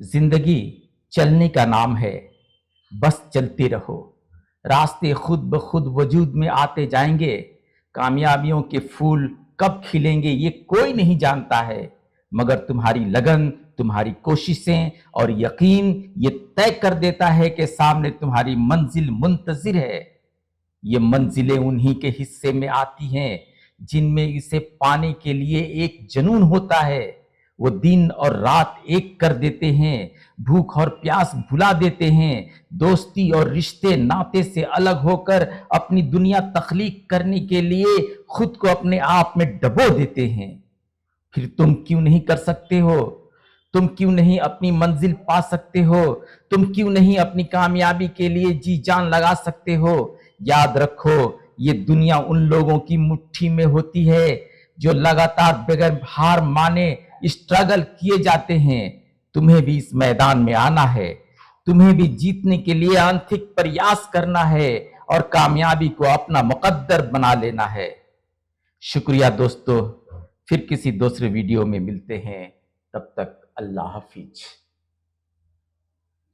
जिंदगी चलने का नाम है, बस चलते रहो। रास्ते खुद ब खुद वजूद में आते जाएंगे। कामयाबियों के फूल कब खिलेंगे ये कोई नहीं जानता है, मगर तुम्हारी लगन, तुम्हारी कोशिशें और यकीन ये तय कर देता है कि सामने तुम्हारी मंजिल मुंतजिर है। ये मंजिलें उन्हीं के हिस्से में आती हैं जिनमें इसे पाने के लिए एक जुनून होता है। वो दिन और रात एक कर देते हैं, भूख और प्यास भुला देते हैं, दोस्ती और रिश्ते नाते से अलग होकर अपनी दुनिया तख्लीक करने के लिए खुद को अपने आप में डबो देते हैं। फिर तुम क्यों नहीं कर सकते हो? तुम क्यों नहीं अपनी मंजिल पा सकते हो? तुम क्यों नहीं अपनी कामयाबी के लिए जी जान लगा सकते हो? याद रखो, ये दुनिया उन लोगों की मुट्ठी में होती है जो लगातार बगैर हार माने स्ट्रगल किए जाते हैं। तुम्हें भी इस मैदान में आना है, तुम्हें भी जीतने के लिए अनथिक प्रयास करना है और कामयाबी को अपना मुकद्दर बना लेना है। शुक्रिया दोस्तों, फिर किसी दूसरे वीडियो में मिलते हैं। तब तक अल्लाह हाफिज।